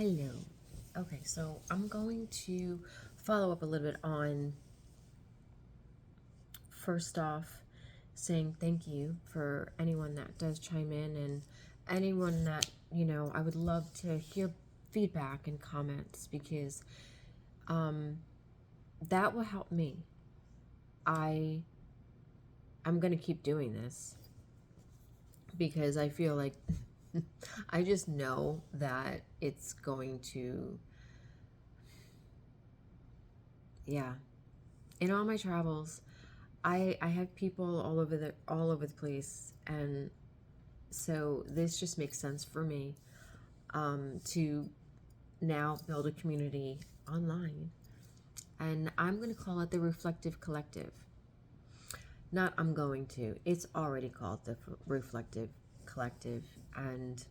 Hello. Okay, so I'm going to follow up a little bit on first off saying thank you for anyone that does chime in and anyone that, I would love to hear feedback and comments because that will help me. I'm going to keep doing this because I feel like I just know that it's going to, yeah. In all my travels, I have people all over the place, and so this just makes sense for me to now build a community online, and I'm going to call it the Reflective Collective. Not I'm going to. It's already called the Reflective Collective, and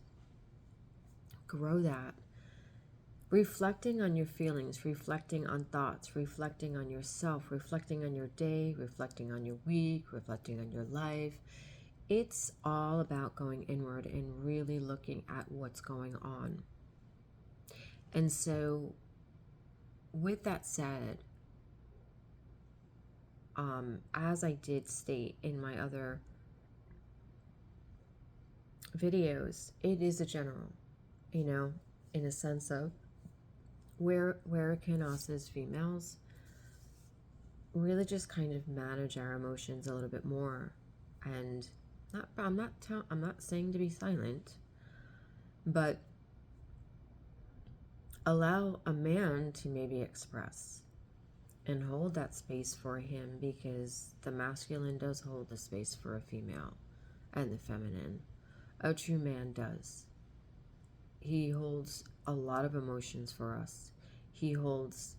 grow that. Reflecting on your feelings, reflecting on thoughts, reflecting on yourself, reflecting on your day, reflecting on your week, reflecting on your life. It's all about going inward and really looking at what's going on. And so, with that said, as I did state in my other videos, it is a general, in a sense of where can us as females really just kind of manage our emotions a little bit more, and I'm not saying to be silent, but allow a man to maybe express and hold that space for him, because the masculine does hold the space for a female and the feminine. A true man does. He holds a lot of emotions for us. He holds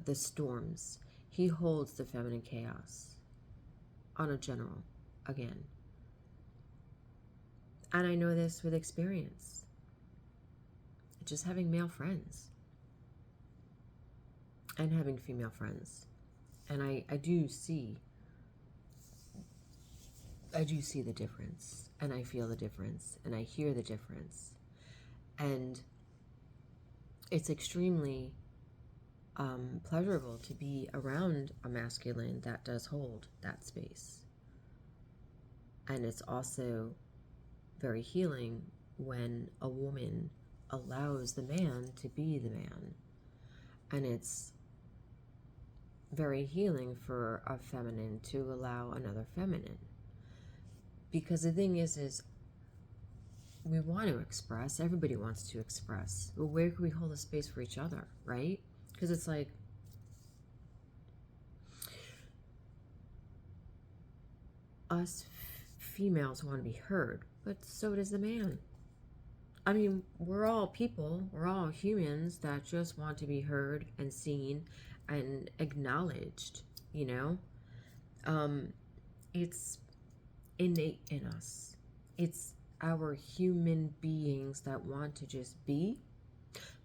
the storms. He holds the feminine chaos on a general, again. And I know this with experience. Just having male friends and having female friends. And I do see the difference, and I feel the difference, and I hear the difference. And it's extremely pleasurable to be around a masculine that does hold that space. And it's also very healing when a woman allows the man to be the man. And it's very healing for a feminine to allow another feminine. Because the thing is we want to express. Everybody wants to express. But where can we hold a space for each other, right? Because it's like, us females want to be heard, but so does the man. I mean, we're all people, we're all humans that just want to be heard and seen and acknowledged, It's innate in us. It's our human beings that want to just be,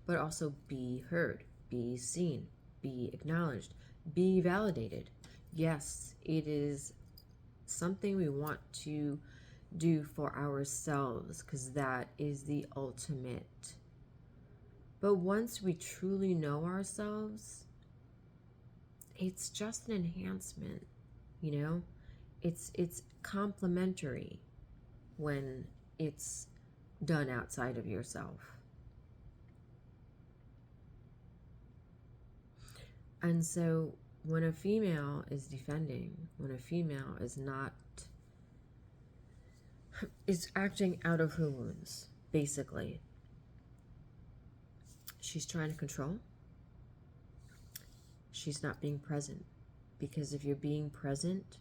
but also be heard, be seen, be acknowledged, be validated. Yes, it is something we want to do for ourselves, because that is the ultimate. But once we truly know ourselves, it's just an enhancement, It's complementary when it's done outside of yourself. And so when a female is defending, when a female is acting out of her wounds, basically, she's trying to control. She's not being present. Because if you're being present,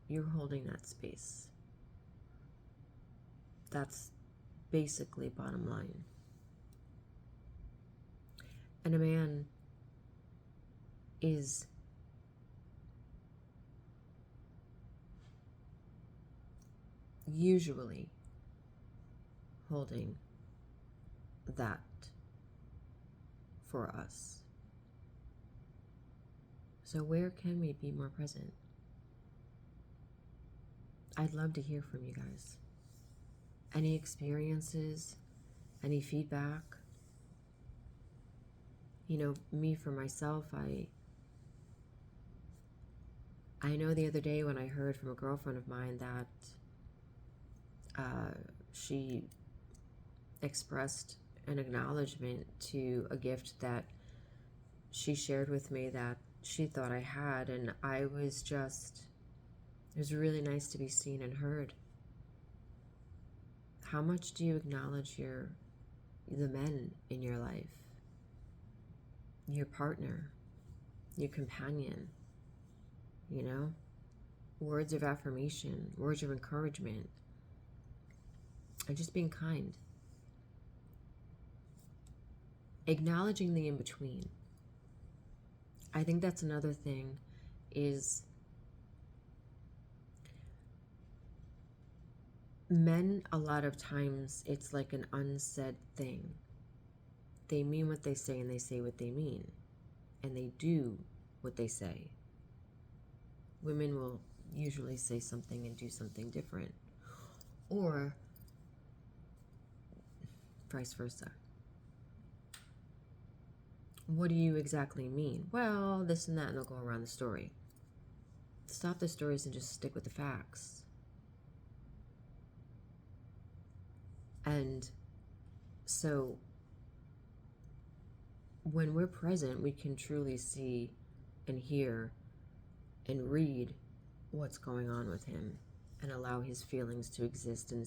you're holding that space. That's basically bottom line. And a man is usually holding that for us. So where can we be more present? I'd love to hear from you guys. Any experiences, any feedback, Me for myself, I know the other day when I heard from a girlfriend of mine that she expressed an acknowledgement to a gift that she shared with me that she thought I had, and it was really nice to be seen and heard. How much do you acknowledge the men in your life, your partner, your companion, words of affirmation, words of encouragement, and just being kind. Acknowledging the in-between. I think that's another thing, is men, a lot of times, it's like an unsaid thing. They mean what they say and they say what they mean. And they do what they say. Women will usually say something and do something different. Or vice versa. What do you exactly mean? Well, this and that, and they'll go around the story. Stop the stories and just stick with the facts. And so when we're present, we can truly see and hear and read what's going on with him, and allow his feelings to exist in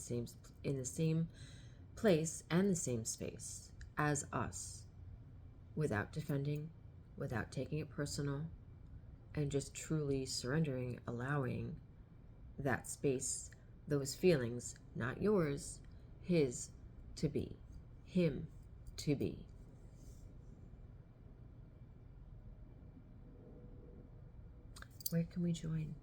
the same place and the same space as us, without defending, without taking it personal, and just truly surrendering, allowing that space, those feelings, not yours, his, to be, him to be. Where can we join?